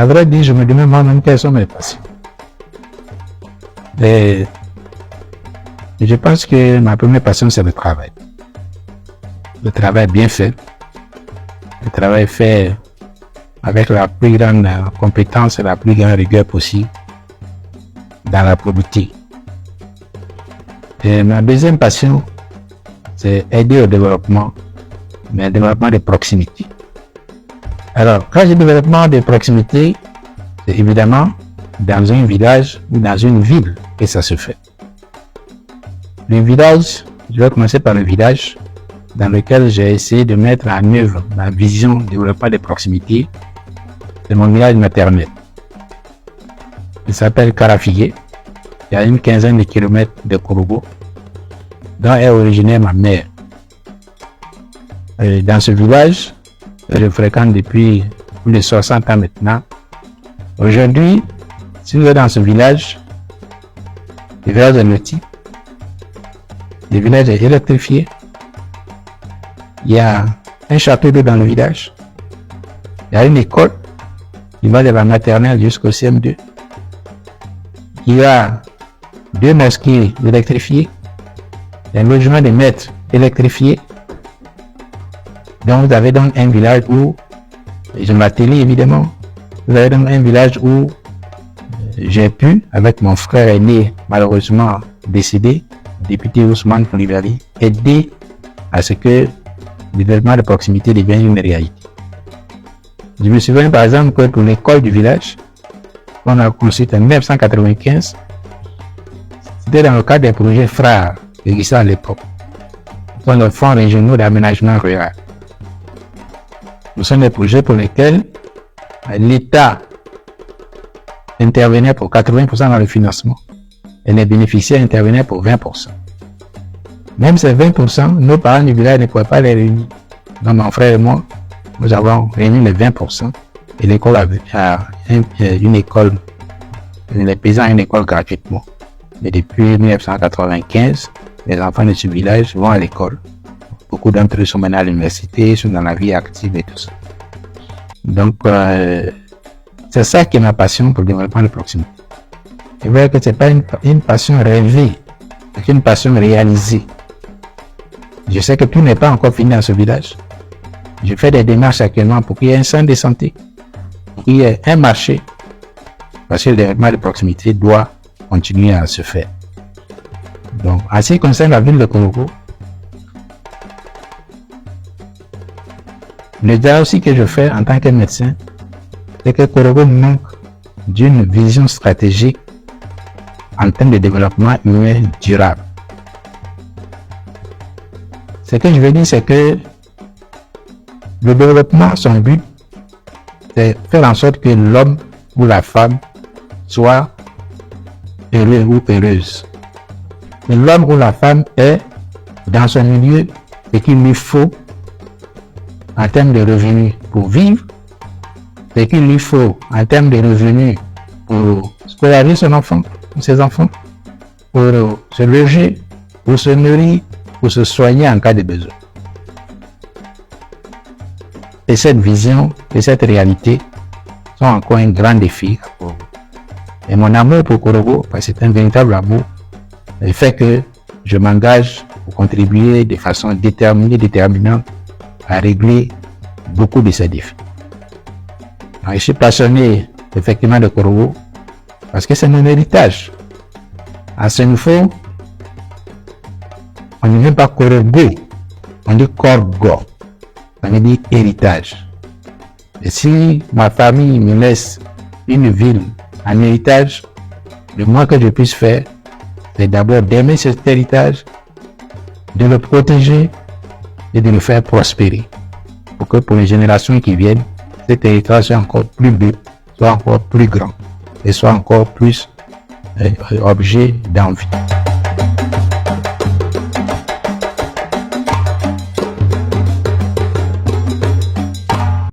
À vrai dire, je me demande moi-même quelles sont mes passions. Et je pense que ma première passion, c'est le travail. Le travail bien fait. Le travail fait avec la plus grande compétence et la plus grande rigueur possible dans la probité. Et ma deuxième passion, c'est aider au développement, mais un développement de proximité. Alors, quand je dis développement de proximité, c'est évidemment dans un village ou dans une ville que ça se fait. Le village, je vais commencer par le village dans lequel j'ai essayé de mettre en œuvre ma vision de développement de proximité. C'est mon village maternel. Il s'appelle Karafigué. Il y a une quinzaine de kilomètres de Korogo, dont est originaire ma mère. Et dans ce village, je fréquente depuis plus de 60 ans maintenant. Aujourd'hui, si vous êtes dans ce village, le village est loti. Le village est électrifié. Il y a un château d'eau dans le village. Il y a une école qui va de la maternelle jusqu'au CM2. Il y a 2 mosquées électrifiées. Il y a un logement de maîtres électrifié. Donc vous avez donc un village où, je m'attelais évidemment, vous avez donc un village où j'ai pu, avec mon frère aîné malheureusement décédé, député Ousmane Koulibaly, aider à ce que le développement de proximité devienne une réalité. Je me souviens par exemple que pour l'école du village, qu'on a construite en 1995, c'était dans le cadre des projets phares qui existaient à l'époque, dans le fonds régionaux d'aménagement rural. Ce sont des projets pour lesquels l'État intervenait pour 80% dans le financement et les bénéficiaires intervenaient pour 20%. Même ces 20%, nos parents du village ne pouvaient pas les réunir. Donc mon frère et moi, nous avons réuni les 20% et l'école avait une école, les paysans ont une école gratuitement. Et depuis 1995, les enfants de ce village vont à l'école. Beaucoup d'entre eux sont maintenant à l'université, sont dans la vie active et tout ça. Donc, c'est ça qui est ma passion pour le développement de proximité. C'est vrai que ce n'est pas une passion rêvée, c'est une passion réalisée. Je sais que tout n'est pas encore fini dans ce village. Je fais des démarches actuellement pour qu'il y ait un centre de santé, pour qu'il y ait un marché, parce que le développement de proximité doit continuer à se faire. Donc, en ce qui concerne la ville de Korogo, le diagnostic que je fais en tant que médecin, c'est que Korogo manque d'une vision stratégique en termes de développement humain durable. Ce que je veux dire, c'est que le développement, son but, c'est faire en sorte que l'homme ou la femme soit heureux ou heureuse. L'homme ou la femme est dans son milieu ce qu'il lui faut en termes de revenus pour vivre, ce qu'il lui faut en termes de revenus pour scolariser son enfant, ses enfants, pour se loger, pour se nourrir, pour se soigner en cas de besoin. Et cette vision et cette réalité sont encore un grand défi à Korogo. Et mon amour pour Korogo, parce que c'est un véritable amour, fait que je m'engage pour contribuer de façon déterminante à régler beaucoup de ces défis. Alors, je suis passionné effectivement de Korogo parce que c'est mon héritage. À ce niveau, on ne dit pas Korogo, on dit Korgo, ça veut dire héritage. Et si ma famille me laisse une ville en héritage, le moins que je puisse faire, c'est d'abord d'aimer cet héritage, de le protéger et de le faire prospérer. Pour que pour les générations qui viennent, cet héritage soit encore plus beau, soit encore plus grand et soit encore plus objet d'envie.